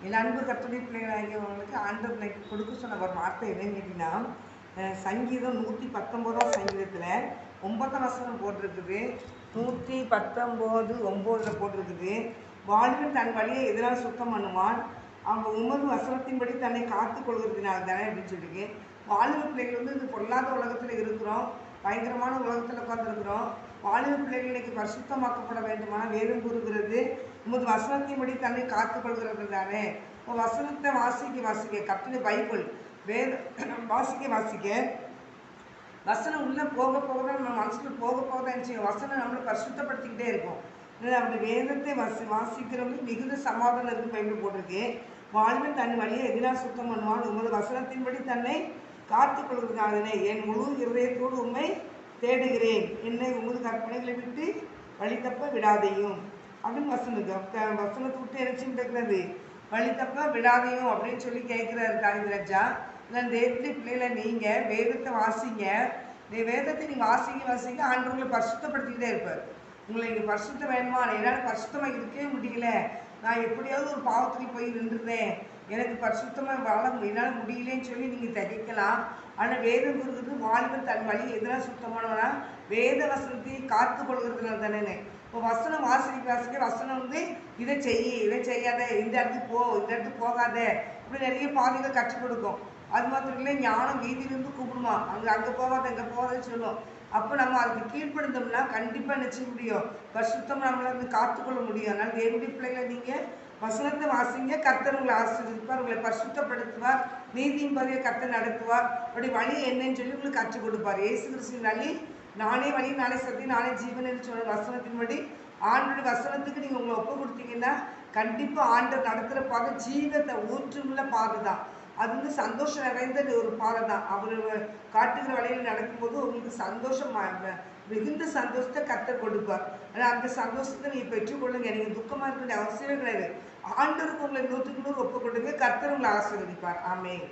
என் அன்பு கர்த்தருடைய பிள்ளைகளாகியவங்களுக்கு ஆண்டவர் எனக்கு கொடுக்க சொன்ன ஒரு வார்த்தை என்னன்னு கேட்டிங்கன்னா, சங்கீதம் 119 சங்கீதத்தில் 9 வசனம் போட்டிருக்குது. 119 9 போட்டிருக்குது. வாலிபன் தன் வழியை எதிராக சுத்தம் பண்ணுவான், அவங்க உமது வசனத்தின்படி தன்னை காத்து கொள்கிறதுனால தானே அப்படின்னு சொல்லியிருக்கு. வாலிப பிள்ளைகள் வந்து இந்த பொல்லாத உலகத்தில் இருக்கிறோம், பயங்கரமான உலகத்தில் உட்காந்துருக்குறோம். வாலிப பிள்ளைகள் இன்னைக்கு பரிசுத்தமாக்கப்பட வேண்டுமான வேதம் கூறுகிறது, உமது வசனத்தின்படி தன்னை காத்துக்கொள்கிறது தானே. இப்போ வசனத்தை வாசிக்க கர்த்தருடைய பைபிள் வேத வாசிக்க வசனம் உள்ளே போக போக தான் நம்ம மனசில் போக போக தான் நினச்சி வசனம் நம்மளை பரிசுத்தப்படுத்திக்கிட்டே இருக்கும். அப்படி வேதத்தை வாசிக்கிறவங்களுக்கு மிகுந்த சமாதானம் இருக்குது பைபிள் போட்டிருக்கு. வாலிபன் தன் வழியை எதிராக சுத்தம் பண்ணுவான், உமது வசனத்தின்படி தன்னை காத்துக்கொள்கிறதானே. என் முழு இருதயத்தோடு உண்மை தேடுகிறேன், என்னை உமது கற்பனைகளை விட்டு வழி தப்ப விடாதையும் அப்படின்னு வசனத்தை விட்டு இறைச்சிட்டு இருக்கிறது. வழி தப்ப விடாதையும் அப்படின்னு சொல்லி கேட்குறாரு காளிராஜா. இல்லை தேவனுடைய பிள்ளைகளை நீங்கள் வேதத்தை வாசிங்க, வேதத்தை நீங்கள் வாசிக்க ஆண்டவர்களை பரிசுத்தப்படுத்திக்கிட்டே இருப்பார். உங்களை இங்கே பரிசுத்தம் வேணுமா, என்னால் பரிசுத்தமாக இருக்கவே முடியல, நான் எப்படியாவது ஒரு பாவத்துக்கு போய் நின்றுறேன், எனக்கு பரிசுத்தமாக வாழ என்னால் முடியலன்னு சொல்லி நீங்கள் திகைக்கலாம். ஆனால் வேதம் கொடுக்குறது வாலிபன் தன் வழி எதிராக சுத்தமானவனா வேத வசனத்தை காத்து கொள்கிறதுனால தானே. இப்போ வசனம் வாசிக்க வசனம் வந்து இதை செய்யாத, இந்த இடத்துக்கு போ, இந்த இடத்துக்கு போகாத, இப்படி நிறைய பாதைகள் கற்றுக் கொடுக்கும். அது மாத்திரம் இல்லை, ஞானம் வீதியிலிருந்து கூப்பிடுமா, அங்கே போகாத இங்கே போகாதன்னு சொல்லுவோம். அப்போ நம்ம அதுக்கு கீழ்ப்படுத்தோம்னா கண்டிப்பாக நிச்சய முடியும், சுத்தமாக நம்மளை வந்து காத்துக்கொள்ள முடியும். அதனால் தேவனுடைய பிள்ளைகளை நீங்கள் வசனத்தை வாசிங்க, கர்த்தர் உங்களை ஆசீர்வதிப்பார், உங்களை பரிசுத்தப்படுத்துவார், நீதியின் பாதையை கர்த்தர் நடத்துவார். அப்படி வழி என்னன்னு சொல்லி உங்களுக்கு கற்றுக் கொடுப்பார். இயேசு கிறிஸ்துவின் வழி நானே வழி, நானே சத்தி, நானே ஜீவன் என்று சொன்ன வசனத்தின்படி ஆண்டோடைய வசனத்துக்கு நீங்கள் உங்களை ஒப்பு கொடுத்தீங்கன்னா கண்டிப்பாக ஆண்டவர் நடத்துகிற பாதை ஜீவத்தை ஊற்றுள்ள பாதை தான். அது வந்து சந்தோஷம் நிறைந்த ஒரு பாதை தான். அவர் காட்டுகிற வழியில் நடக்கும்போது உங்களுக்கு சந்தோஷம், மிகுந்த சந்தோஷத்தை கர்த்தர் கொடுப்பார். ஆனால் அந்த சந்தோஷத்தை நீங்கள் பெற்றுக்கொள்ளுங்க. நீங்கள் துக்கமாக இருக்க வேண்டிய அவசியமே கிடையாது. ஆண்டவருக்கு உங்களை 100க்கு 100 ஒப்பு கொடுங்க, கர்த்தர் உங்களை ஆசீர்வதிப்பார். ஆமென்.